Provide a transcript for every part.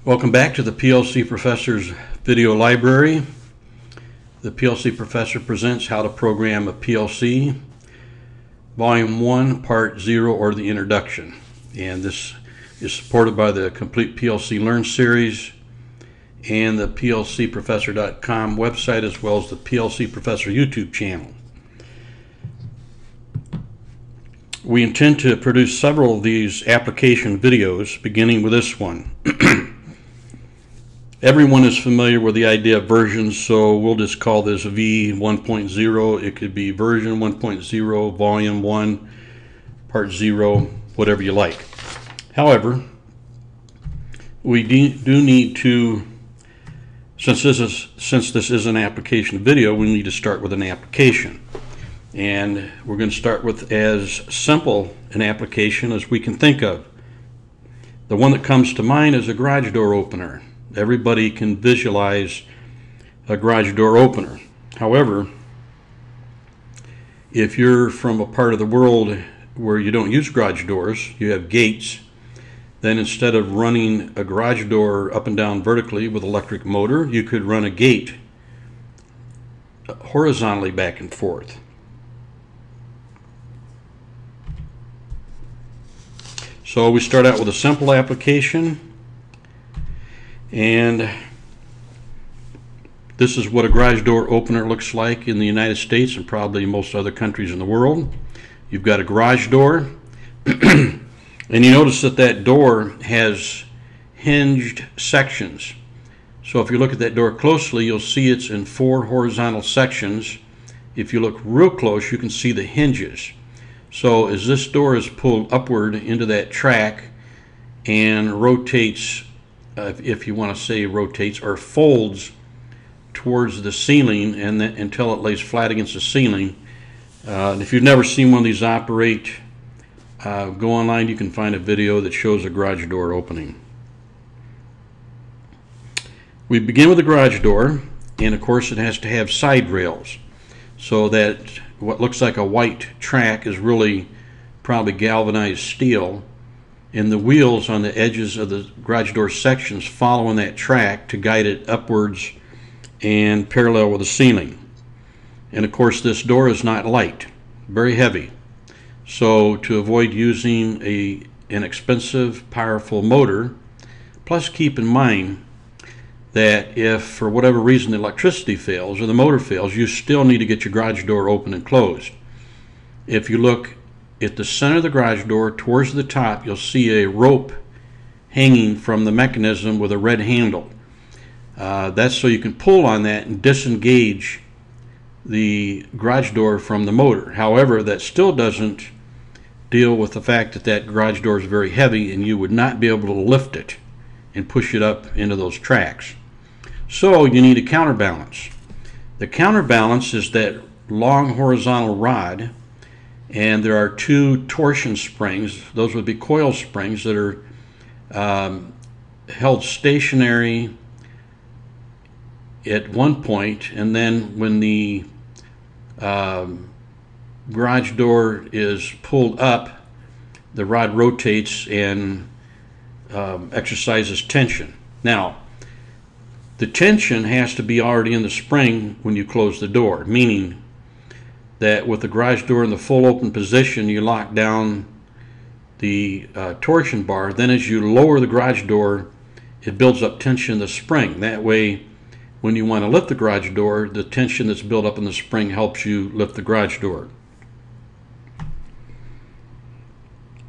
Welcome back to the PLC Professor's video library. The PLC Professor presents How to Program a PLC, Volume 1, Part 0, or the Introduction. And this is supported by the Complete PLC Learn series and the PLCprofessor.com website, as well as the PLC Professor YouTube channel. We intend to produce several of these application videos, beginning with this one. Everyone is familiar with the idea of versions, so we'll just call this V1.0. It could be version 1.0, volume 1, part 0, whatever you like. However, we do need to, since this is an application video, we need to start with an application. And we're going to start with as simple an application as we can think of. The one that comes to mind is a garage door opener. Everybody can visualize a garage door opener. However, if you're from a part of the world where you don't use garage doors, you have gates, then instead of running a garage door up and down vertically with electric motor, you could run a gate horizontally back and forth. So we start out with a simple application. And this is what a garage door opener looks like in the United States and probably most other countries in the world. You've got a garage door, and you notice that that door has hinged sections. So if you look at that door closely, you'll see it's in 4 horizontal sections. If you look real close, you can see the hinges. So as this door is pulled upward into that track and rotates, if you want to say rotates, or folds towards the ceiling and then, until it lays flat against the ceiling. If you've never seen one of these operate, go online, you can find a video that shows a garage door opening. We begin with the garage door, and of course it has to have side rails, so that what looks like a white track is really probably galvanized steel, and the wheels on the edges of the garage door sections following that track to guide it upwards and parallel with the ceiling. And of course this door is not light, very heavy. So to avoid using an expensive, powerful motor, plus keep in mind that if for whatever reason the electricity fails or the motor fails, you still need to get your garage door open and closed. If you look at the center of the garage door towards the top, you'll see a rope hanging from the mechanism with a red handle. That's so you can pull on that and disengage the garage door from the motor. However, that still doesn't deal with the fact that that garage door is very heavy and you would not be able to lift it and push it up into those tracks. So you need a counterbalance. The counterbalance is that long horizontal rod, and there are 2 torsion springs. Those would be coil springs that are held stationary at one point, and then when the garage door is pulled up, the rod rotates and exercises tension. Now, the tension has to be already in the spring when you close the door, meaning that with the garage door in the full open position, you lock down the torsion bar. Then as you lower the garage door, it builds up tension in the spring. That way, when you want to lift the garage door, the tension that's built up in the spring helps you lift the garage door.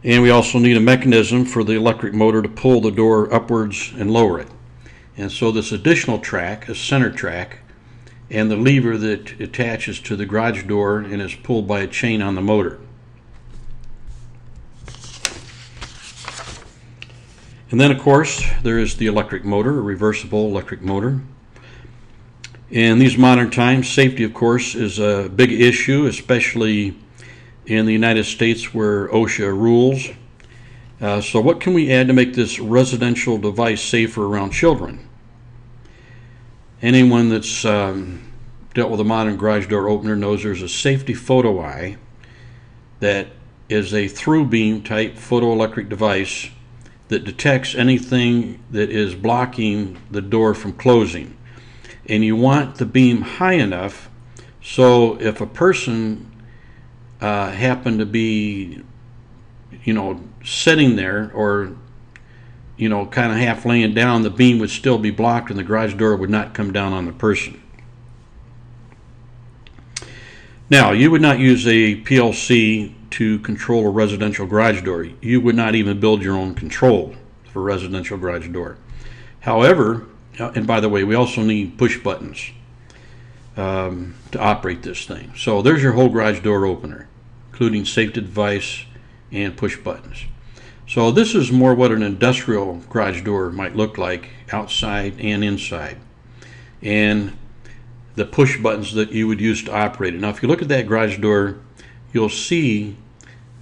And we also need a mechanism for the electric motor to pull the door upwards and lower it. And so this additional track, a center track, and the lever that attaches to the garage door and is pulled by a chain on the motor. And then of course there is the electric motor, a reversible electric motor. In these modern times, safety of course is a big issue, especially in the United States where OSHA rules. So what can we add to make this residential device safer around children? Anyone that's dealt with a modern garage door opener knows there's a safety photo eye that is a through beam type photoelectric device that detects anything that is blocking the door from closing. And you want the beam high enough so if a person happened to be, sitting there, or kind of half laying down, the beam would still be blocked and the garage door would not come down on the person. Now, you would not use a PLC to control a residential garage door. You would not even build your own control for a residential garage door. However, and by the way, we also need push buttons to operate this thing. So there's your whole garage door opener, including safety device and push buttons. So this is more what an industrial garage door might look like, outside and inside. And the push buttons that you would use to operate it. Now, if you look at that garage door, you'll see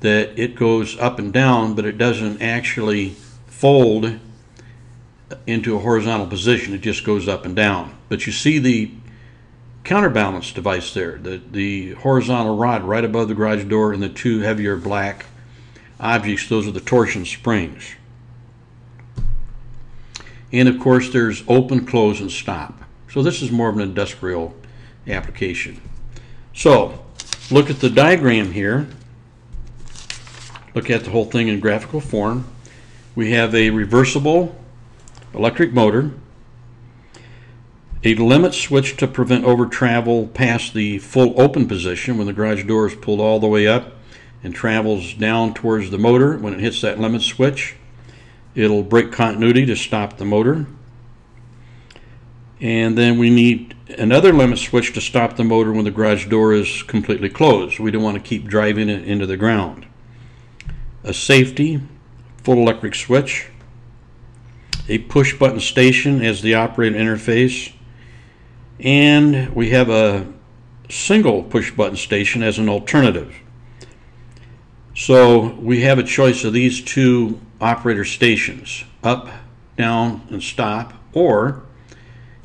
that it goes up and down, but it doesn't actually fold into a horizontal position. It just goes up and down. But you see the counterbalance device there, the horizontal rod right above the garage door, and the two heavier black objects. Those are the torsion springs. And of course, there's open, close, and stop. So this is more of an industrial application. So look at the diagram here. Look at the whole thing in graphical form. We have a reversible electric motor, a limit switch to prevent over travel past the full open position when the garage door is pulled all the way up and travels down towards the motor. When it hits that limit switch, it'll break continuity to stop the motor. And then we need another limit switch to stop the motor when the garage door is completely closed. We don't want to keep driving it into the ground. A safety full electric switch, a push button station as the operator interface, and we have a single push button station as an alternative. So we have a choice of these two operator stations, up, down, and stop, or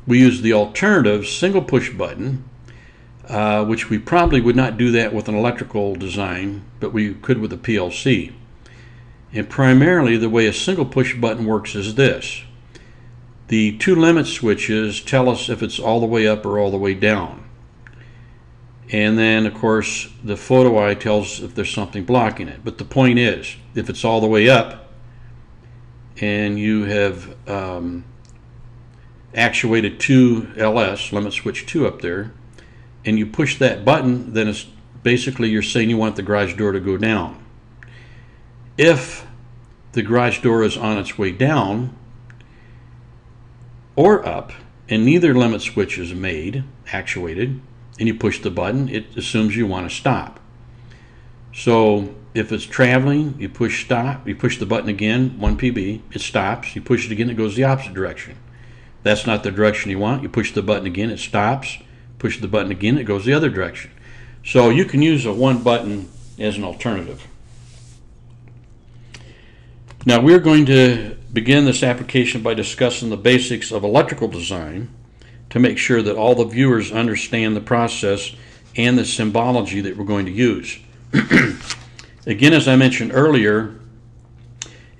we use the alternative single push button, which we probably would not do that with an electrical design, but we could with a PLC. And primarily the way a single push button works is this. The two limit switches tell us if it's all the way up or all the way down. And then, of course, the photo eye tells if there's something blocking it. But the point is, if it's all the way up and you have actuated 2 LS, limit switch 2 up there, and you push that button, then it's basically you're saying you want the garage door to go down. If the garage door is on its way down or up, and neither limit switch is actuated, and you push the button, it assumes you want to stop. So if it's traveling, you push stop, you push the button again, 1 PB, it stops, you push it again, it goes the opposite direction. That's not the direction you want. You push the button again, it stops, push the button again, it goes the other direction. So you can use a one button as an alternative. Now we're going to begin this application by discussing the basics of electrical design to make sure that all the viewers understand the process and the symbology that we're going to use. Again, as I mentioned earlier,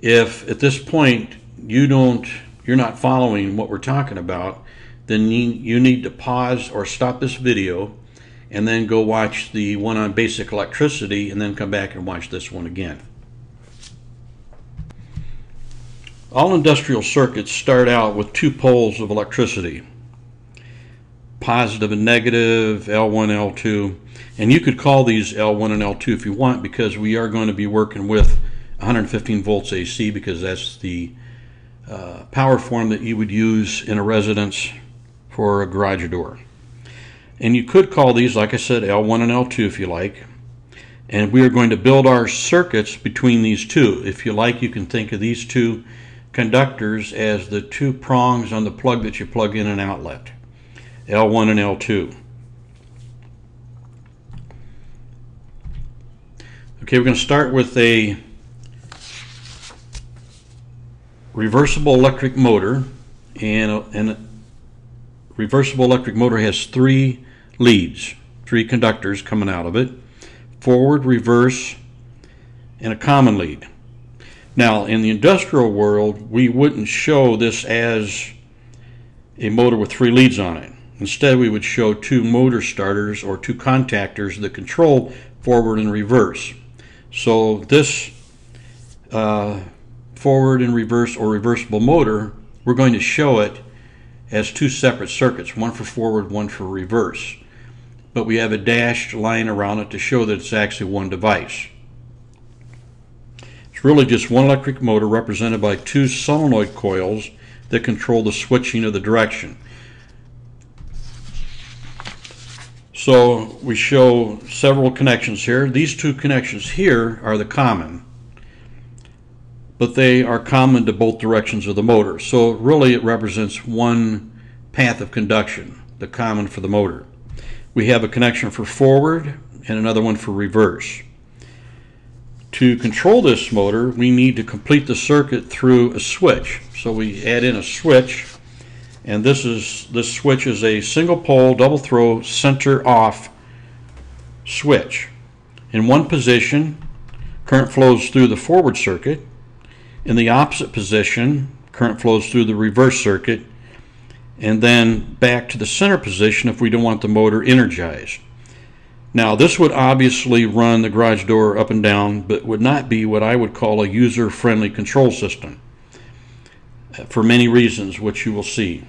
if at this point you're not following what we're talking about, then you need to pause or stop this video and then go watch the one on basic electricity and then come back and watch this one again. All industrial circuits start out with 2 poles of electricity, positive and negative, L1, L2, and you could call these L1 and L2 if you want, because we are going to be working with 115 volts AC, because that's the power form that you would use in a residence for a garage door. And you could call these, like I said, L1 and L2 if you like. And we are going to build our circuits between these two. If you like, you can think of these two conductors as the 2 prongs on the plug that you plug in an outlet, L1 and L2. Okay, we're going to start with a reversible electric motor, and a reversible electric motor has 3 leads, 3 conductors coming out of it, forward, reverse, and a common lead. Now, in the industrial world, we wouldn't show this as a motor with 3 leads on it. Instead, we would show 2 motor starters or 2 contactors that control forward and reverse. So this forward and reverse or reversible motor, we're going to show it as 2 separate circuits, one for forward, one for reverse. But we have a dashed line around it to show that it's actually one device. It's really just one electric motor represented by 2 solenoid coils that control the switching of the direction. So we show several connections here. These 2 connections here are the common, but they are common to both directions of the motor. So really it represents one path of conduction, the common for the motor. We have a connection for forward and another one for reverse. To control this motor, we need to complete the circuit through a switch. So we add in a switch, and this switch is a single pole, double throw, center off switch. In one position, current flows through the forward circuit. In the opposite position, current flows through the reverse circuit, and then back to the center position if we don't want the motor energized. Now, this would obviously run the garage door up and down, but would not be what I would call a user-friendly control system for many reasons, which you will see.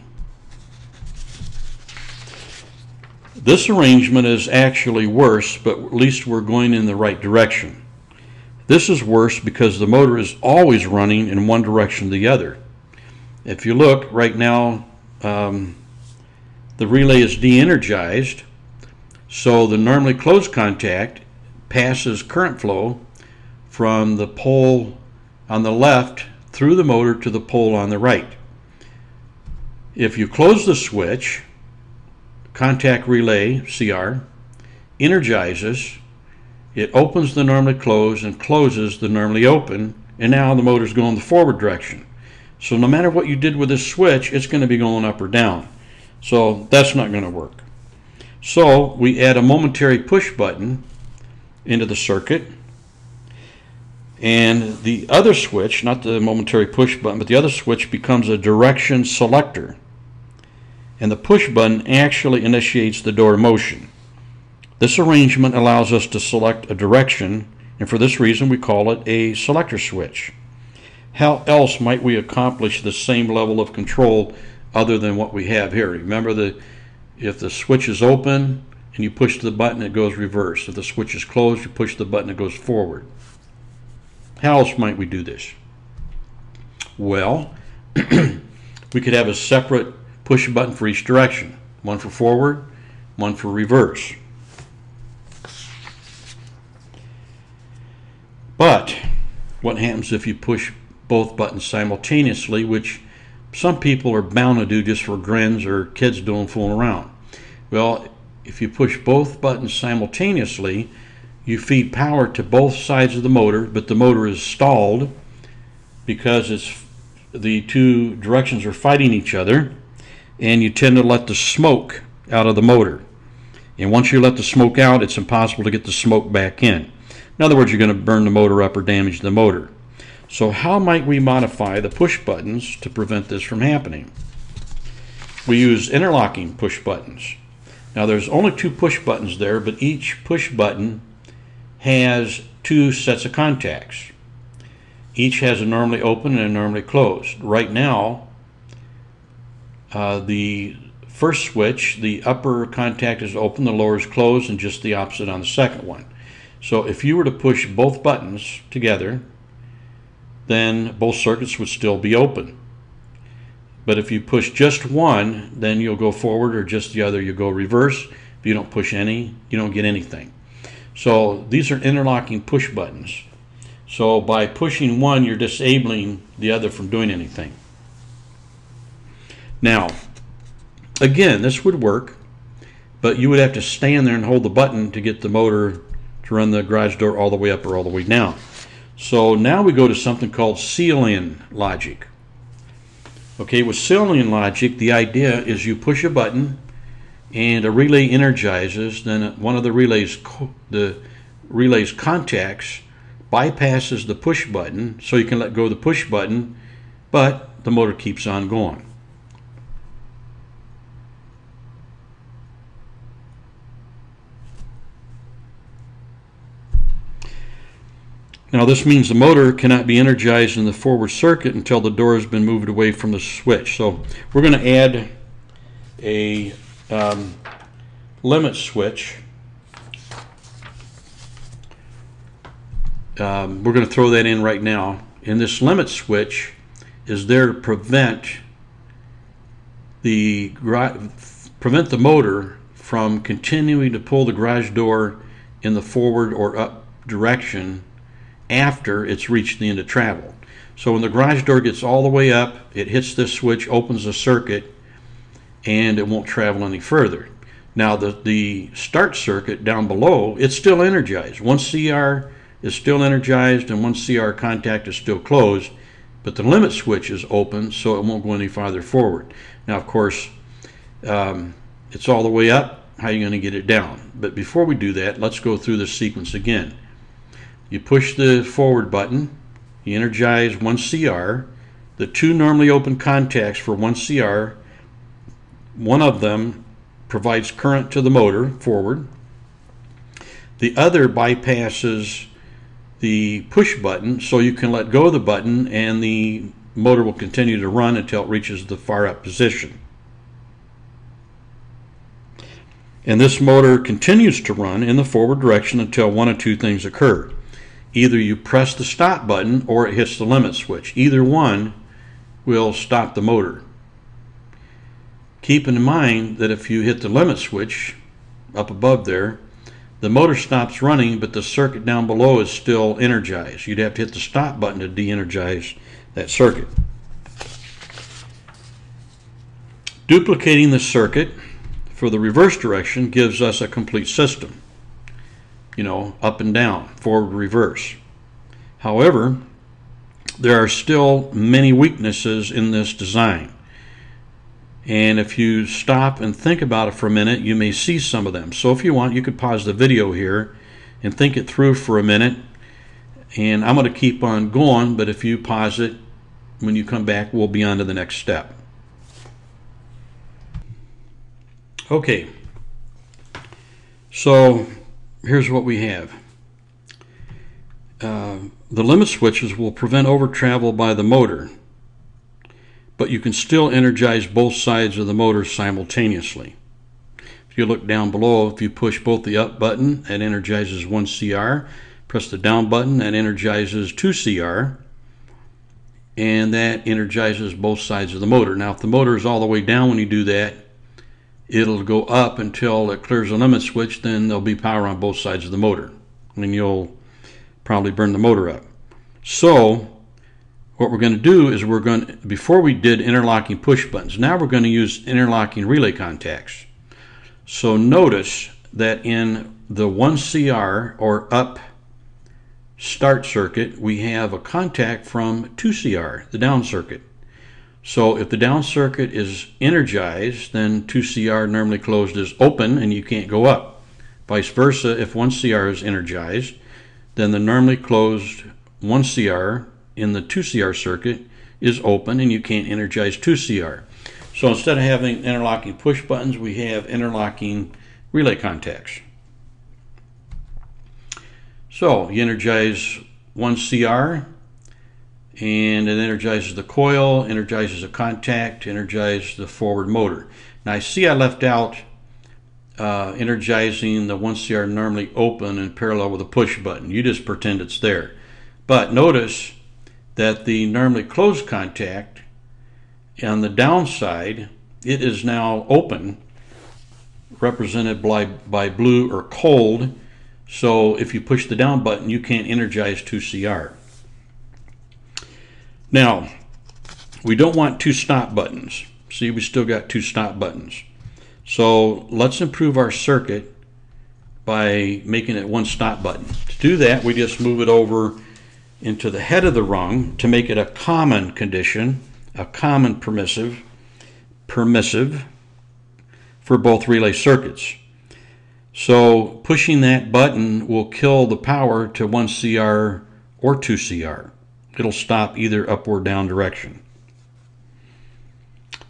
This arrangement is actually worse, but at least we're going in the right direction. This is worse because the motor is always running in one direction or the other. If you look right now, the relay is de-energized, so the normally closed contact passes current flow from the pole on the left through the motor to the pole on the right. If you close the switch, contact relay, CR, energizes, it opens the normally closed and closes the normally open, and now the motor's going the forward direction. So no matter what you did with this switch, it's going to be going up or down. So that's not going to work. So we add a momentary push button into the circuit, and the other switch, not the momentary push button, but the other switch becomes a direction selector, and the push button actually initiates the door motion. This arrangement allows us to select a direction, and for this reason we call it a selector switch. How else might we accomplish the same level of control other than what we have here? Remember that if the switch is open and you push the button, it goes reverse. If the switch is closed, you push the button, it goes forward. How else might we do this? Well, we could have a separate push button for each direction. One for forward, one for reverse. But what happens if you push both buttons simultaneously, which some people are bound to do just for grins or kids doing fooling around? Well, if you push both buttons simultaneously, you feed power to both sides of the motor, but the motor is stalled because the 2 directions are fighting each other, and you tend to let the smoke out of the motor. And once you let the smoke out, it's impossible to get the smoke back in. In other words, you're going to burn the motor up or damage the motor. So how might we modify the push buttons to prevent this from happening? We use interlocking push buttons. Now there's only 2 push buttons there, but each push button has 2 sets of contacts. Each has a normally open and a normally closed. Right now, the first switch, the upper contact is open, the lower is closed, and just the opposite on the second one. So if you were to push both buttons together, then both circuits would still be open. But if you push just one, then you'll go forward, or just the other, you go reverse. If you don't push any, you don't get anything. So these are interlocking push buttons. So by pushing one, you're disabling the other from doing anything. Now, again, this would work, but you would have to stand there and hold the button to get the motor to run the garage door all the way up or all the way down. So now we go to something called seal-in logic. Okay, with seal-in logic, the idea is you push a button and a relay energizes, then one of the relay's contacts bypasses the push button, so you can let go of the push button, but the motor keeps on going. Now this means the motor cannot be energized in the forward circuit until the door has been moved away from the switch. So we're going to add a limit switch. We're going to throw that in right now. And this limit switch is there to prevent the motor from continuing to pull the garage door in the forward or up direction after it's reached the end of travel. So when the garage door gets all the way up, it hits this switch, opens the circuit, and it won't travel any further. Now the start circuit down below, it's still energized. One CR is still energized and one CR contact is still closed, but the limit switch is open, so it won't go any farther forward. Now of course, it's all the way up. How are you going to get it down? But before we do that, let's go through this sequence again. You push the forward button, you energize one CR, the two normally open contacts for one CR, one of them provides current to the motor forward, the other bypasses the push button, so you can let go of the button and the motor will continue to run until it reaches the far up position. And this motor continues to run in the forward direction until one of two things occur. Either you press the stop button or it hits the limit switch. Either one will stop the motor. Keep in mind that if you hit the limit switch up above there, the motor stops running, but the circuit down below is still energized. You'd have to hit the stop button to de-energize that circuit. Duplicating the circuit for the reverse direction gives us a complete system. You know, up and down, forward, reverse. However, there are still many weaknesses in this design. And if you stop and think about it for a minute, you may see some of them. So if you want, you could pause the video here and think it through for a minute. And I'm going to keep on going, but if you pause it, when you come back, we'll be on to the next step. Okay. So here's what we have. The limit switches will prevent over travel by the motor, but you can still energize both sides of the motor simultaneously. If you look down below, if you push both the up button, that energizes one CR. Press the down button, that energizes two CR, and that energizes both sides of the motor. Now, if the motor is all the way down when you do that, it'll go up until it clears the limit switch, then there'll be power on both sides of the motor, and you'll probably burn the motor up. So what we're going to do is before we did interlocking push buttons, now we're going to use interlocking relay contacts. So notice that in the 1CR or up start circuit, we have a contact from 2CR, the down circuit. So if the down circuit is energized, then 2CR normally closed is open and you can't go up. Vice versa, if 1CR is energized, then the normally closed 1CR in the 2CR circuit is open and you can't energize 2CR. So instead of having interlocking push buttons, we have interlocking relay contacts. So you energize 1CR and it energizes the coil, energizes a contact, energizes the forward motor. Now I see I left out energizing the 1CR normally open in parallel with a push button. You just pretend it's there. But notice that the normally closed contact on the downside, it is now open, represented by blue or cold. So if you push the down button, you can't energize 2CR. Now, we don't want two stop buttons. See, we still got two stop buttons. So let's improve our circuit by making it one stop button. To do that, we just move it over into the head of the rung to make it a common condition, a common permissive for both relay circuits. So pushing that button will kill the power to 1CR or 2CR. It'll stop either up or down direction.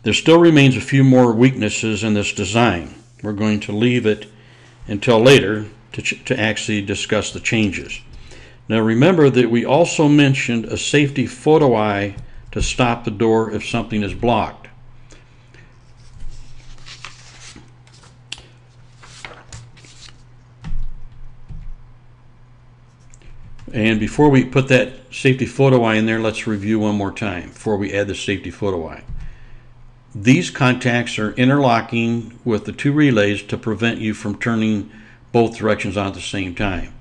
There still remains a few more weaknesses in this design. We're going to leave it until later to actually discuss the changes. Now remember that we also mentioned a safety photo eye to stop the door if something is blocked. And before we put that safety photo eye in there, let's review one more time before we add the safety photo eye. These contacts are interlocking with the two relays to prevent you from turning both directions on at the same time.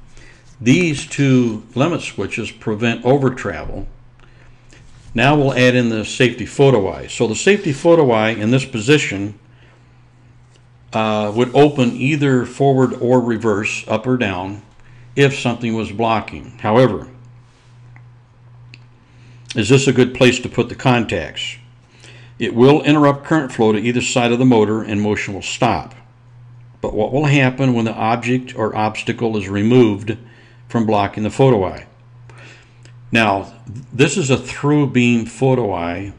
These two limit switches prevent over travel. Now we'll add in the safety photo eye. So the safety photo eye in this position would open either forward or reverse, up or down, if something was blocking. However, is this a good place to put the contacts? It will interrupt current flow to either side of the motor and motion will stop. But what will happen when the object or obstacle is removed from blocking the photo eye? Now, this is a through beam photo eye,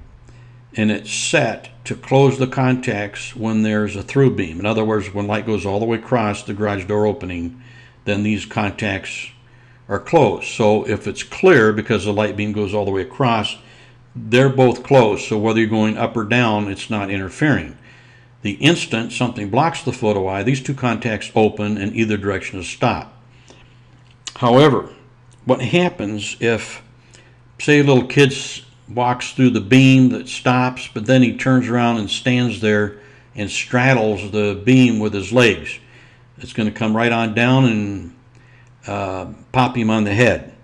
and it's set to close the contacts when there's a through beam. In other words, when light goes all the way across the garage door opening, then these contacts are closed. So if it's clear because the light beam goes all the way across, they're both closed. So whether you're going up or down, it's not interfering. The instant something blocks the photo eye, these two contacts open and either direction is stopped. However, what happens if, say, a little kid walks through the beam that stops, but then he turns around and stands there and straddles the beam with his legs? It's going to come right on down and pop him on the head.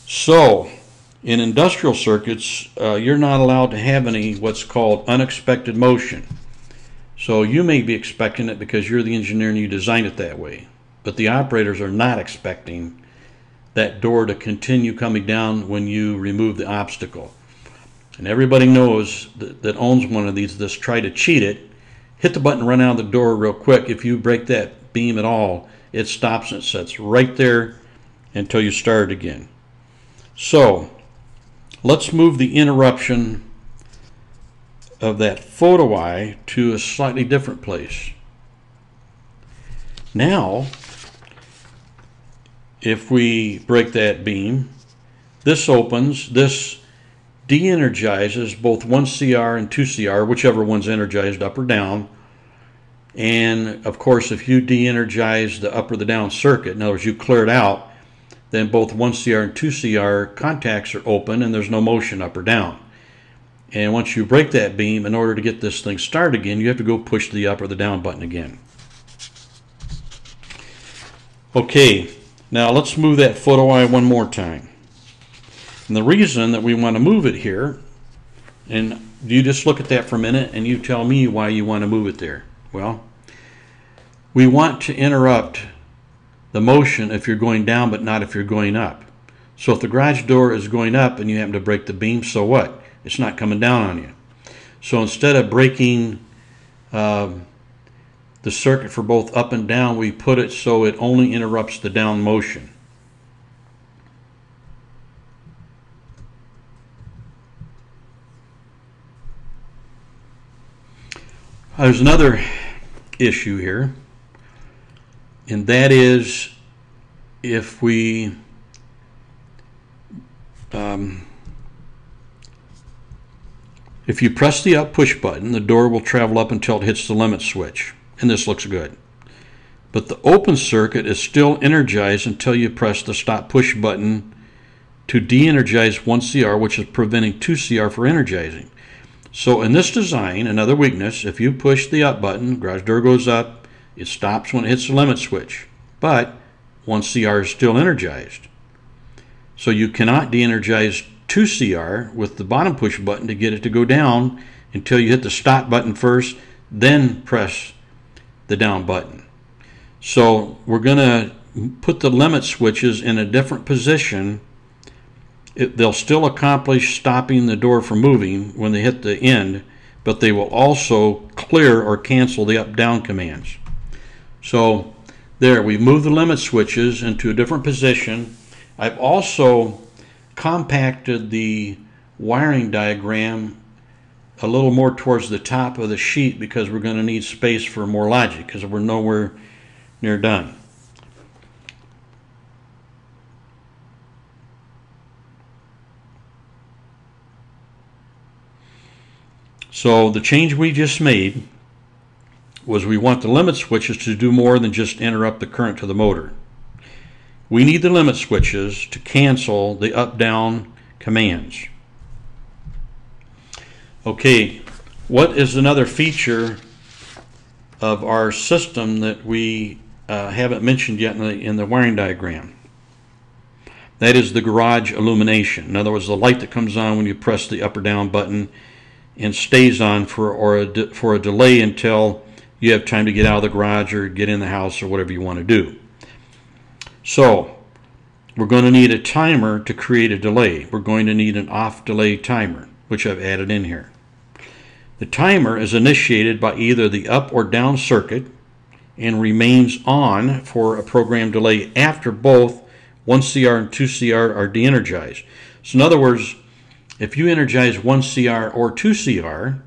So, in industrial circuits, you're not allowed to have any what's called unexpected motion. So you may be expecting it because you're the engineer and you designed it that way. But the operators are not expecting that door to continue coming down when you remove the obstacle. And everybody knows that owns one of these, just try to cheat it, hit the button, run out of the door real quick. If you break that beam at all, it stops and it sits right there until you start again. So let's move the interruption of that photo eye to a slightly different place. Now, if we break that beam, this opens, this de-energizes both 1CR and 2CR, whichever one's energized, up or down. And of course, if you de-energize the up or the down circuit, in other words, you clear it out, then both 1CR and 2CR contacts are open and there's no motion up or down. And once you break that beam, in order to get this thing started again, you have to go push the up or the down button again. Okay, now let's move that photo eye one more time. And the reason that we want to move it here, and you just look at that for a minute and you tell me why you want to move it there. Well, we want to interrupt the motion if you're going down but not if you're going up. So if the garage door is going up and you happen to break the beam, so what? It's not coming down on you. So instead of breaking the circuit for both up and down, we put it so it only interrupts the down motion. There's another issue here, and that is if we if you press the up push button, the door will travel up until it hits the limit switch, and this looks good. But the open circuit is still energized until you press the stop push button to de-energize 1CR, which is preventing 2CR from energizing. So in this design, another weakness, if you push the up button, garage door goes up, it stops when it hits the limit switch, but 1CR is still energized. So you cannot de-energize 2CR with the bottom push button to get it to go down until you hit the stop button first, then press the down button. So we're going to put the limit switches in a different position. They'll still accomplish stopping the door from moving when they hit the end, but they will also clear or cancel the up-down commands. So there, we've moved the limit switches into a different position, I've also compacted the wiring diagram a little more towards the top of the sheet because we're going to need space for more logic because we're nowhere near done. So the change we just made was we want the limit switches to do more than just interrupt the current to the motor. We need the limit switches to cancel the up-down commands. Okay, what is another feature of our system that we haven't mentioned yet in the wiring diagram? That is the garage illumination. In other words, the light that comes on when you press the up or down button and stays on for a delay until you have time to get out of the garage or get in the house or whatever you want to do. So we're going to need a timer to create a delay. We're going to need an off delay timer, which I've added in here. The timer is initiated by either the up or down circuit and remains on for a programmed delay after both 1CR and 2CR are de-energized. So in other words, if you energize 1CR or 2CR,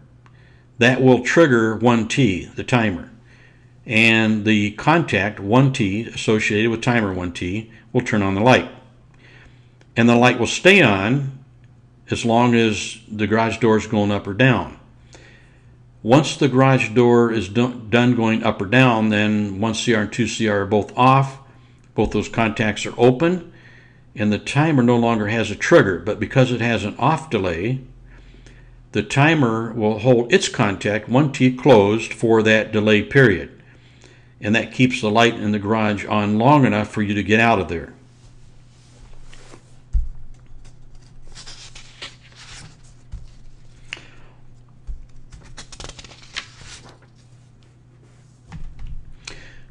that will trigger 1T, the timer. And the contact 1T associated with timer 1T will turn on the light. And the light will stay on as long as the garage door is going up or down. Once the garage door is done going up or down, then 1CR and 2CR are both off. Both those contacts are open. And the timer no longer has a trigger, but because it has an off delay, the timer will hold its contact 1T closed for that delay period. And that keeps the light in the garage on long enough for you to get out of there.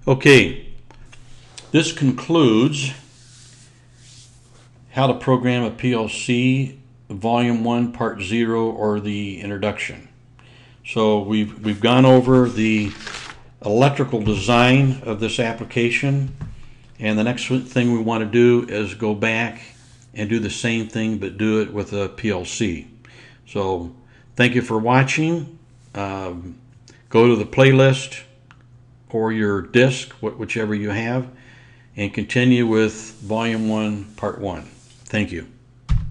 Okay, this concludes how to program a PLC Volume 1, Part 0, or the introduction. So we've gone over the electrical design of this application, and the next thing we want to do is go back and do the same thing but do it with a PLC. So thank you for watching. Go to the playlist or your disc, whichever you have, and continue with Volume 1, Part 1. Thank you.